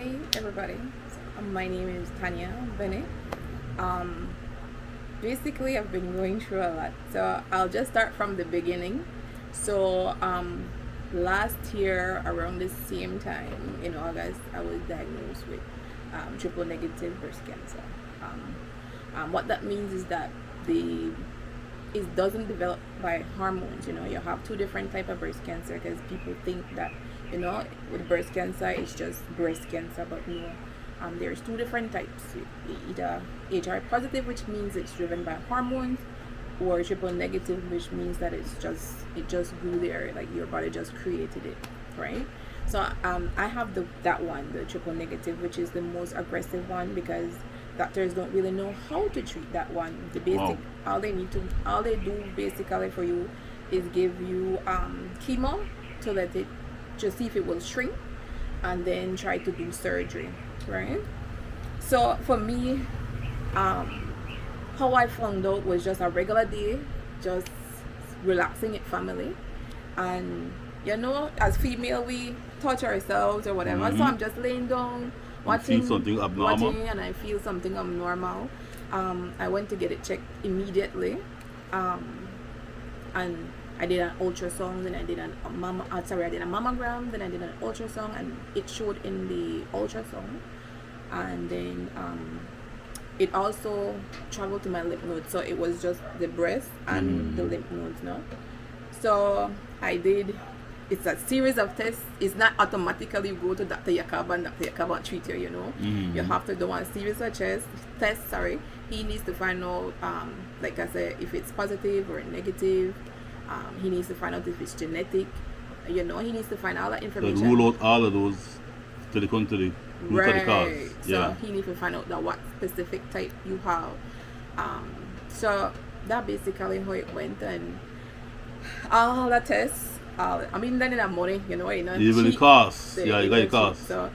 Hi everybody. My name is Tanya Bennet. Um, Basically, I've been going through a lot, so I'll just start from the beginning. So last year around the same time in August, I was diagnosed with triple negative breast cancer. Um, what that means is that the it doesn't develop by hormones. You have two different type of breast cancer because people think that with breast cancer it's just breast cancer, but no. There's two different types. Either HR positive, which means it's driven by hormones, or triple negative, which means that it just grew there, like your body just created it, right? So I have that one, the triple negative, which is the most aggressive one because doctors don't really know how to treat that one. The basic, Wow. all they do basically for you is give you chemo to let it just see if it will shrink, and then try to do surgery, right? So for me, how I found out was just a regular day, just relaxing with family, and as female we touch ourselves or whatever. So I'm just laying down You feel watching, something abnormal? and I feel something abnormal. I went to get it checked immediately, and I did an ultrasound, then I did I did a mammogram, then I did an ultrasound, and it showed in the ultrasound, and then it also traveled to my lymph nodes, so it was just the breast and the lymph nodes, no. So I did. It's a series of tests. It's not automatically you go to Dr. Yakaba and Dr. Yakaba treat you. You have to do a series of tests. Sorry, he needs to find out, like I said, if it's positive or negative. He needs to find out if it's genetic. He needs to find all that They information. rule out all of those to the country. Right. So Yeah. he needs to find out that what specific type you have. So that basically how it went, and all the tests. Then in the money, Even the cheap. costs. So Yeah, you got the costs. So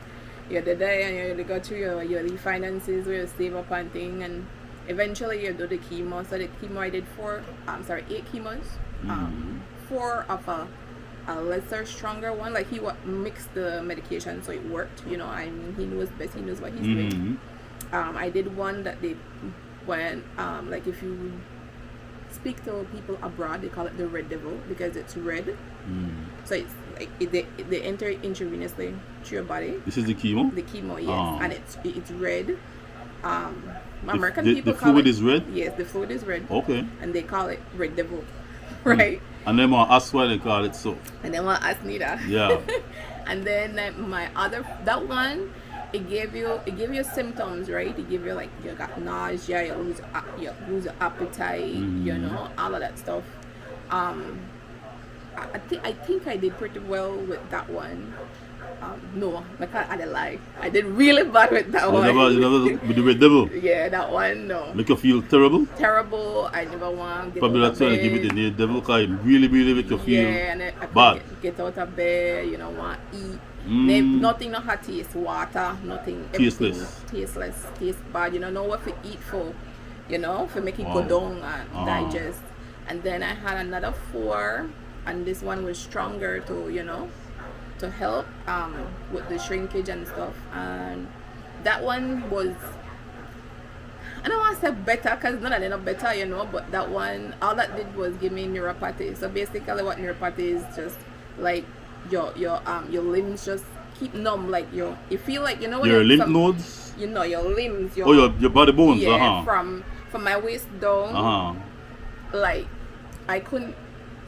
you're there and you go through your finances where you save up and thing, and eventually you do the chemo. So the chemo I did 8 chemos. 4 of a lesser stronger one. Like he mixed the medication so it worked. He knows best. He knows what he's doing. I did one that like if you speak to people abroad, they call it the red devil because it's red. So it's like they enter intravenously through your body. This is the chemo? The chemo, yes, and it's red. American The people call fluid it, is red? Yes, the fluid is red. Okay. And they call it red devil, right? And then ask why they call it so. And then ask Nita. Yeah. And then that one, it gave you symptoms, right? It gave you like you got nausea, you lose appetite, all of that stuff. I think I did pretty well with that one. No, I can't add a lie. I did really bad with that one. You never with the red devil? Yeah, that one, no. Make you feel terrible? Terrible. I never want to get Probably out that's of why bed. they give it the name devil, because it really make you feel Yeah, and I bad. couldn't get out of bed, want to eat. Nothing no hot taste, water, nothing. Tasteless. Everything tasteless, taste bad. Know what to eat for make it go Wow. down and digest. And then I had another 4, and this one was stronger to help with the shrinkage and stuff. And that one was, I don't want to say better because none of them are better, but that one, all that did was give me neuropathy. So basically what neuropathy is, just like your limbs just keep numb, like you feel like when Your lymph nodes? your limbs, Your body bones, yeah, from my waist down, like I couldn't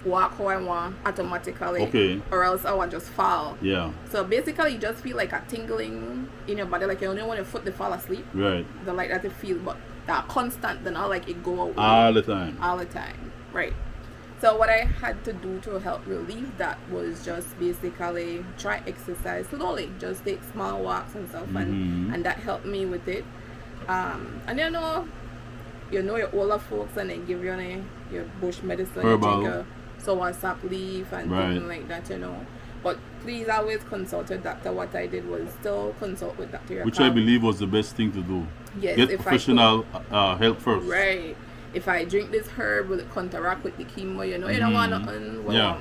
walk how I want automatically, Okay. or else I would just fall. Yeah. So basically you just feel like a tingling in your body, like you only want your foot to fall asleep. Right. The like that you feel, but that constant, then all like it go away All the time. right? So what I had to do to help relieve that was just basically try exercise slowly, just take small walks and stuff, and that helped me with it. And your older folks, and they give you your bush medicine, Herbal. you take a soursop leaf and things like that, But please always consult a doctor. What I did was still consult with Dr. Which I believe was the best thing to do. Yes, Get if professional help first. Right. If I drink this herb, will it counteract with the chemo? You don't want nothing. Yeah.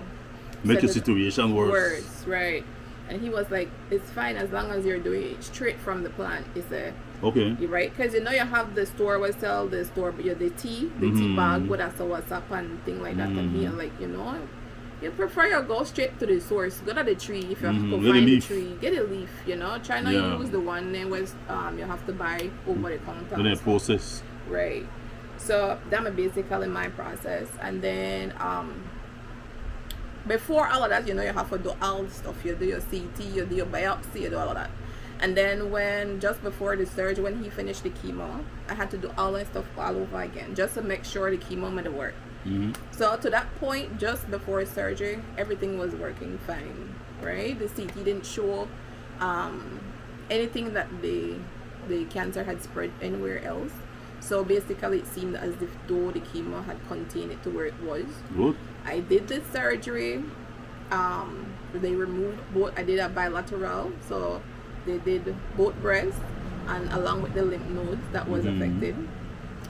Make your situation worse. Right. And he was like, it's fine as long as you're doing it straight from the plant. He said, Okay. you're right, because you know you have the store where sell the store, but the tea bag with us what's up and thing like that. And he like, you know, you prefer you go straight to the source, go to the tree. If you have to go find the tree, get a leaf. You know, try not use the one then was you have to buy over the counter. Then process. Right. So that's basically my process, and then before all of that, you know, you have to do all the stuff. You do your CT, you do your biopsy, you do all of that. And then when just before the surgery, when he finished the chemo, I had to do all that stuff all over again just to make sure the chemo made it work. So to that point, just before surgery, everything was working fine, right? The CT didn't show anything that the cancer had spread anywhere else. So basically, it seemed as if though the chemo had contained it to where it was. Good. I did the surgery. They removed both. I did a bilateral, so they did both breasts and along with the lymph nodes that was affected.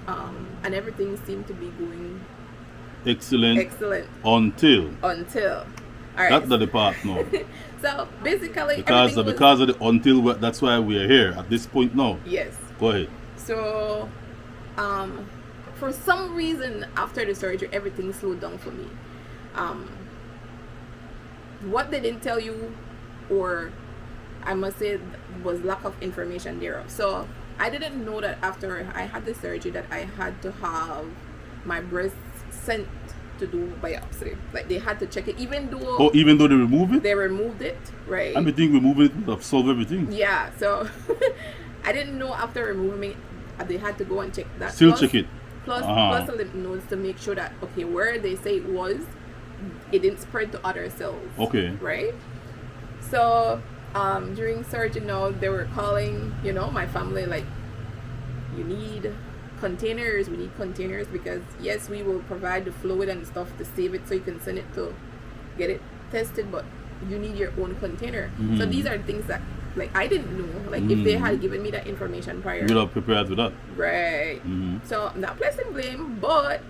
And everything seemed to be going excellent. Until. All right. That's the part now. So basically, because of the until, that's why we are here at this point now. Yes. Go ahead. So, for some reason after the surgery, everything slowed down for me. What they didn't tell you, or I must say, was lack of information thereof. So I didn't know that after I had the surgery that I had to have my breast sent to do biopsy. Like they had to check it, even though they removed it. They removed it, right? I think removing it would have solved everything. Yeah. So I didn't know after removing it, they had to go and check that. Check it. Plus the lymph nodes to make sure that okay, where they say it was, it didn't spread to other cells. Okay. Right. So during surgery, now they were calling, you know, my family like, you need containers. We need containers because yes, we will provide the fluid and stuff to save it so you can send it to get it tested, but you need your own container. So these are things that like I didn't know. Like if they had given me that information prior, you would have prepared for that. Right. So I'm not placing blame, but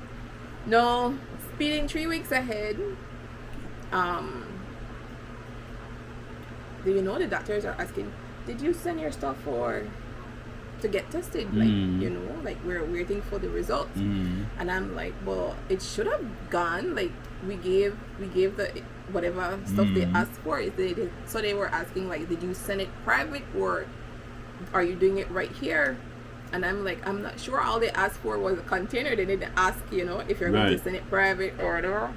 no, speeding 3 weeks ahead. Do you know the doctors are asking, did you send your stuff to get tested? Like, you know, like we're waiting for the results. And I'm like, well, it should have gone. Like we gave the whatever stuff they asked for. So they were asking like, did you send it private or are you doing it right here? And I'm like, I'm not sure. All they asked for was a container. They didn't ask, you know, if you're going to send it private or whatever.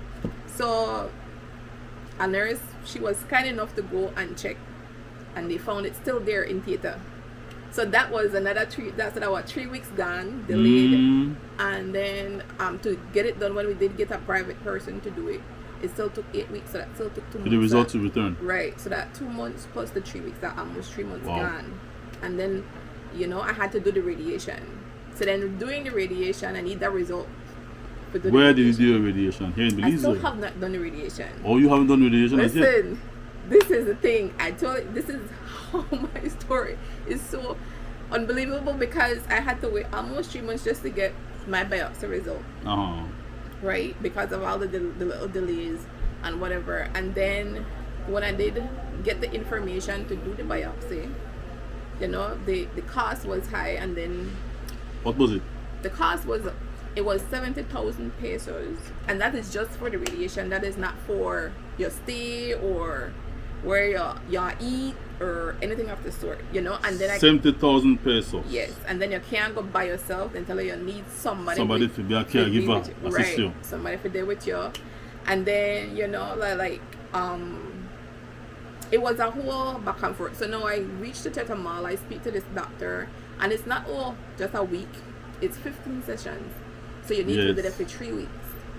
So a nurse, she was kind enough to go and check, and they found it still there in theater. So that was another 3 weeks gone, delayed. And then to get it done, when we did get a private person to do it, it still took 8 weeks. So that still took 2 months. The results to return. Right. So that 2 months plus the 3 weeks, that almost 3 months gone. And then, you know, I had to do the radiation. So then doing the radiation, I need that result. Where did you do your radiation? Here in Belize? I still have not done the radiation. Oh, you haven't done radiation? Listen, this is the thing. I told you, this is how my story is so unbelievable because I had to wait almost 3 months just to get my biopsy result. Right? Because of all the little delays and whatever. And then when I did get the information to do the biopsy, you know, the cost was high. And then what was it? The cost was 70,000 pesos, and that is just for the radiation. That is not for your stay or where you eat or anything of the sort, you know. And then 70,000 pesos. Yes, and then you can't go by yourself until you need somebody to be a caregiver, assist you. Somebody to be there with you. And then, you know, like it was a whole back and forth. So now I reached the Teta Mall, I speak to this doctor, and it's not just a week, it's 15 sessions. So you need to be there for 3 weeks.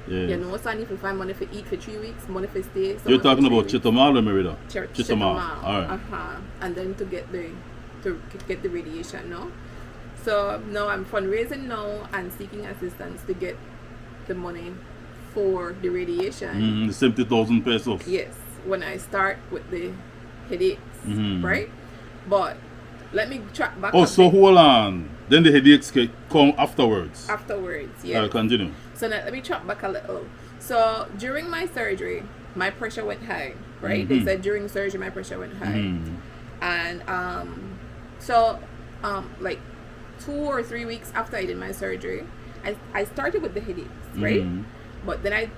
You know, so I need to find money for eat for 3 weeks, money for stay. You're talking about Chitamal or Merida? Chitamal. All right. And then to get the radiation, no? So now I'm fundraising now and seeking assistance to get the money for the radiation. 70,000 pesos. Yes, when I start with the headaches, right? But let me track back. So hold on. Then the headaches can come afterwards. Yes. Continue. So now let me track back a little. So during my surgery, my pressure went high, right? They said during surgery my pressure went high. And so like 2 or 3 weeks after I did my surgery, I started with the headaches, right? But then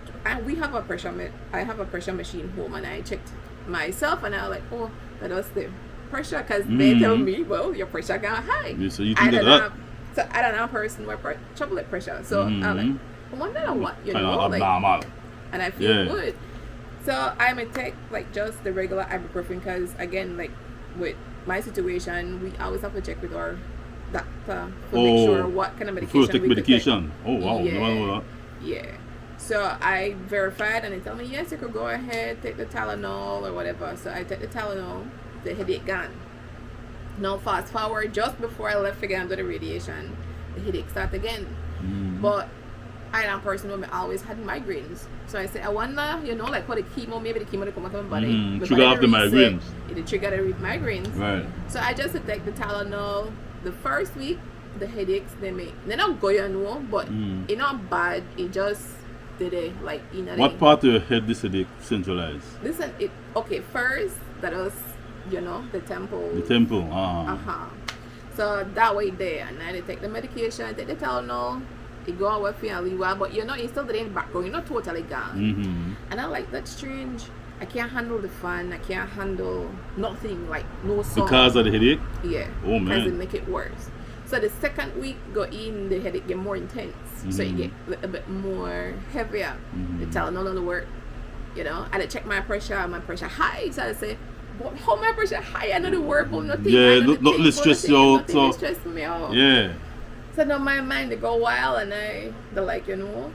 we have a I have a pressure machine home, and I checked myself, and I was like, oh, that was the pressure, because they tell me, well, your pressure got high. Yeah, so you think that? So I don't know a person with trouble with pressure. So I'm like, I wonder what, you know, like, abnormal. And I feel good. So I may take like just the regular ibuprofen, because again, like with my situation, we always have to check with our doctor to make sure what kind of medication take we medication. Could take. Oh wow, yeah. Yeah. So I verified, and they tell me, yes, you could go ahead, take the Tylenol or whatever. So I take the Tylenol, the headache gone. Now fast forward, just before I left again under the radiation, the headache start again. But I am a person who always had migraines. So I said, I wonder, you know, like how maybe the chemo to come out of my body. Trigger off the migraines. It triggered the migraines. Right. So I just take the Tylenol. The first week, the headaches, they're not going, but it's not bad. It just did it, like, you know. What part of your head this headache centralized? Listen, first, that was, you know, the temple. The temple, So that way there, and I take the medication, take the Tylenol, it go away fairly well, but you know, it's still there in the background, you're not totally gone. And I like that strange. I can't handle the fan, I can't handle nothing, like no sun. Because of the headache? Yeah. Oh man. Because it make it worse. So the second week go in, the headache get more intense. So it get a bit more heavier. The Tylenol don't work. You know, I check my pressure high. So I say, but how my pressure high? I know the work about nothing. Yeah, nothing stress you out. Nothing stress me out. Yeah. So now my mind they go wild, and they're like, you know.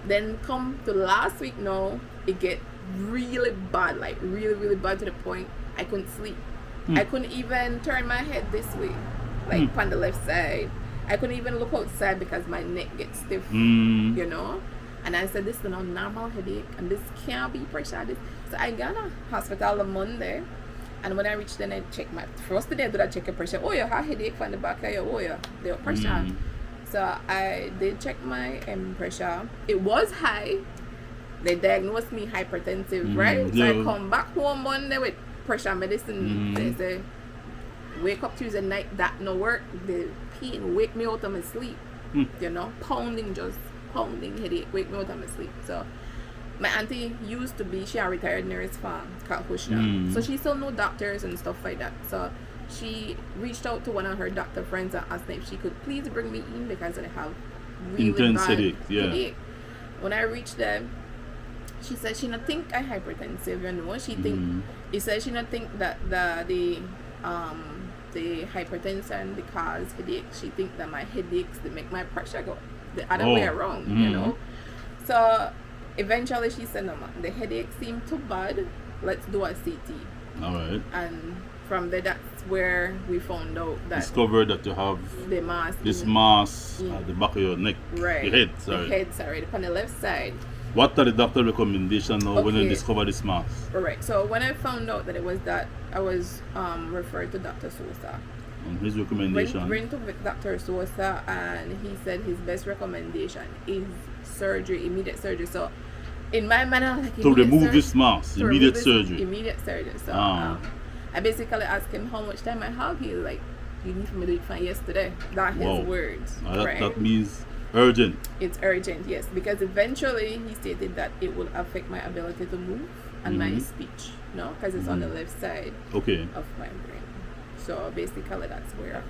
Then come to last week now, it get really bad, like really, really bad, to the point I couldn't sleep. I couldn't even turn my head this way, like on the left side. I couldn't even look outside because my neck gets stiff, you know. And I said, this is not normal headache, and this can't be pressure. So I got a hospital on Monday, and when I reached then I checked my first day I did I check your pressure. Oh, you have headache from the back of your pressure. So I did check my pressure. It was high. They diagnosed me hypertensive, right? So I come back home Monday with pressure medicine. They say, wake up Tuesday night, that no work. The pain wake me out of my sleep. You know, pounding headache, wake me out of my sleep. So my auntie used to be, she a retired nurse from Kalkushna. So she still know doctors and stuff like that. So she reached out to one of her doctor friends and asked if she could please bring me in because I have really intense bad headache. When I reached them, she said she not think I hypertensive, you know. She think he said she not think that the hypertension they cause headaches. She think that my headaches they make my pressure go the other way around, you know. So eventually she said, no, the headache seemed too bad. Let's do a CT. All right. And from there, that's where we found out that discovered that you have the mass at the back of your neck, right? The head, on the left side. What are the doctor recommendation now when you discover this mass? Alright, so when I found out that it was that, I was referred to Dr. Sosa. And his recommendation? Went to Dr. Sosa, and he said his best recommendation is surgery, immediate surgery. So in my mind, I'm like, to remove this mass, immediate surgery. Immediate surgery. So I basically asked him how much time I have. He was like, you need for me to do it for yesterday. That's his words. That means urgent. It's urgent, yes, because eventually he stated that it will affect my ability to move and my speech, no, because it's on the left side of my brain. So basically that's where.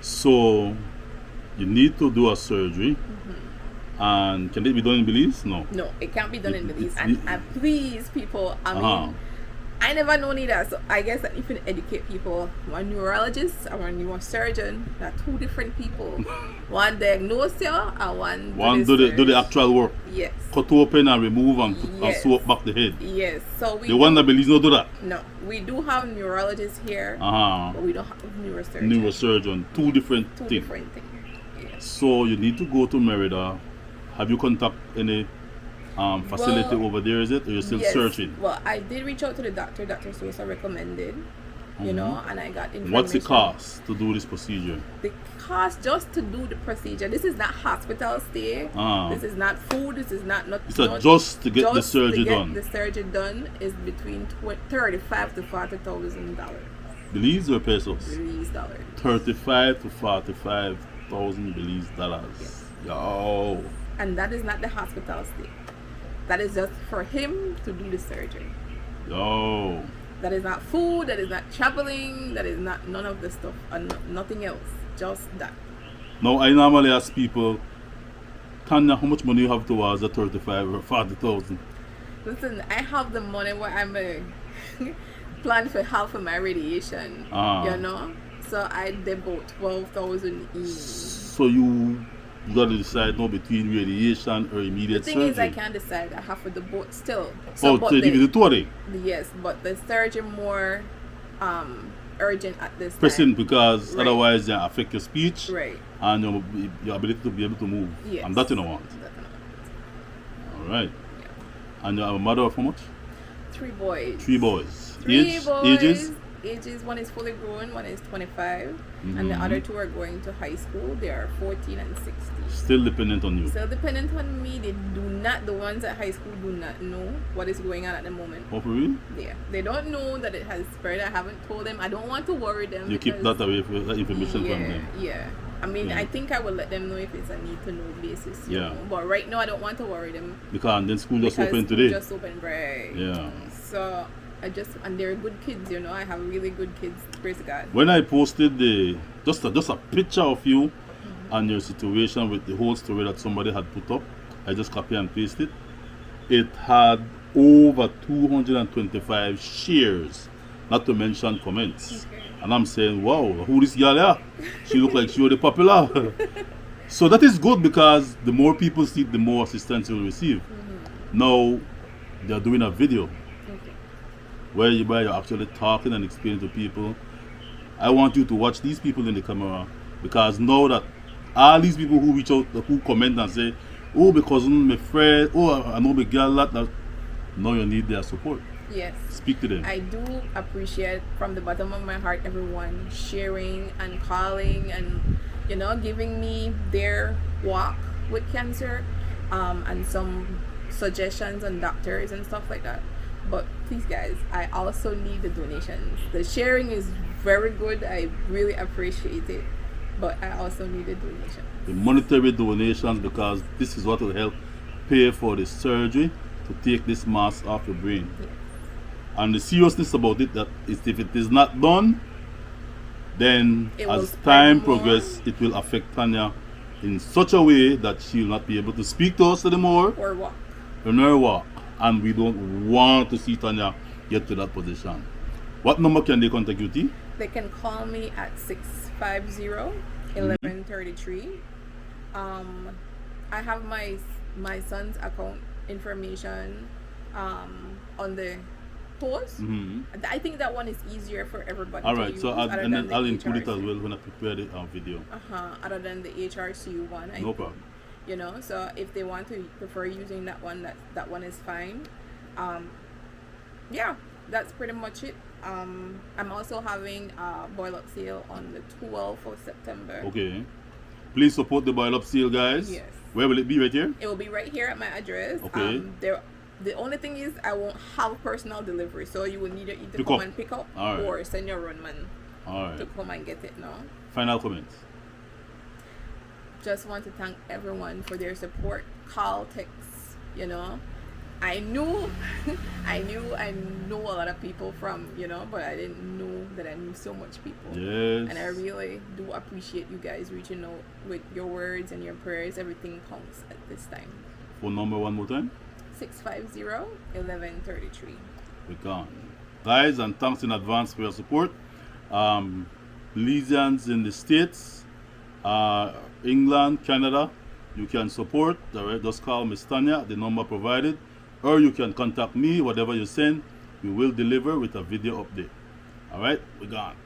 So you need to do a surgery, and can it be done in Belize? No, it can't be done in Belize. And please, people, I mean, I never known either, so I guess that if you educate people, one neurologist or one neurosurgeon, they're two different people. One diagnose you and one do the actual work. Yes. Cut open and remove and sew back the head. Yes. So the one that believes not do that. No, we do have neurologists here, but we don't have neurosurgeon. Neurosurgeon, two different things. Yes. So you need to go to Merida. Have you contacted any facility over there, is it? Or you're still searching? Well, I did reach out to the doctor. Dr. Sosa recommended you know, and I got information. What's the cost to do this procedure? The cost just to do the procedure. This is not hospital stay. This is not food. This is not just to get the surgery done. The surgery done is between $35,000 to $40,000. Belize or pesos? Belize dollars. 35 to 45,000 Belize dollars. Yes. Yo. And that is not the hospital stay. That is just for him to do the surgery. Yo. That is not food. That is not traveling. That is not none of the stuff and nothing else. Just that. Now I normally ask people, Tanya, how much money you have towards the 35 or 40,000? Listen, I have the money where I'm plan for half of my radiation. You know, so I did about 12,000 each. So you got to decide now between radiation or immediate surgery. The thing is, I can't decide. I have to do both still. So give you the 20. Yes, but the surgery more urgent at this Pressing, time. because otherwise it affect your speech and your ability to be able to move. Yes. And that you don't want. All right. Yeah. And you have a mother of how much? 3 boys. 3 boys. Ages? Ages, one is fully grown, one is 25, and the other 2 are going to high school. They are 14 and 16. Still dependent on you. Still dependent on me. They do not, the ones at high school do not know what is going on at the moment. Oh, for real? Yeah. They don't know that it has spread. I haven't told them. I don't want to worry them. You keep that away, that information from them. Yeah. I mean, I think I will let them know if it's a need to know basis. You know? But right now, I don't want to worry them. Because then school just opened today. Just opened, right. Yeah. So and they're good kids, you know. I have really good kids, praise God. When I posted just a picture of you and your situation with the whole story that somebody had put up, I just copy and paste it. It had over 225 shares, not to mention comments. Okay. And I'm saying, wow, who this girl here? She look like she was popular. So that is good, because the more people see it, the more assistance you will receive. Now they're doing a video where you're actually talking and explaining to people. I want you to watch these people in the camera, because now that all these people who reach out, who comment and say, oh, because my friend, oh, I know my girl, that now you need their support. Yes. Speak to them. I do appreciate from the bottom of my heart everyone sharing and calling and, you know, giving me their walk with cancer, and some suggestions on doctors and stuff like that. But please, guys, I also need the donations. The sharing is very good. I really appreciate it. But I also need the donations. The monetary donations, because this is what will help pay for the surgery to take this mass off your brain. Yes. And the seriousness about it, that is, if it is not done, then as time progresses, it will affect Tanya in such a way that she will not be able to speak to us anymore. Or walk. Or walk. And we don't want to see Tanya get to that position. What number can they contact you, T? They can call me at 650-1133. I have my son's account information on the post. I think that one is easier for everybody. All right, to so use, I'll include it as well when I prepare the video. Other than the HRCU one. No problem. You know, so if they want to prefer using that one, that one is fine. Yeah, that's pretty much it. I'm also having a boil up sale on the 12th of September. Okay. Please support the boil up sale, guys. Yes. Where will it be? Right here? It will be right here at my address. Okay. The only thing is I won't have personal delivery, so you will need to come and pick up, or send your runman to come and get it now. Final comments. Just want to thank everyone for their support. Call, text, you know. I know a lot of people from, you know, but I didn't know that I knew so much people. Yes. And I really do appreciate you guys reaching out with your words and your prayers. Everything counts at this time. Phone number one more time. 650-1133. We gone. Guys, and thanks in advance for your support. Belizeans in the States, England, Canada, you can support. Alright, just call Miss Tanya, the number provided, or you can contact me. Whatever you send, we will deliver with a video update. Alright, we gone.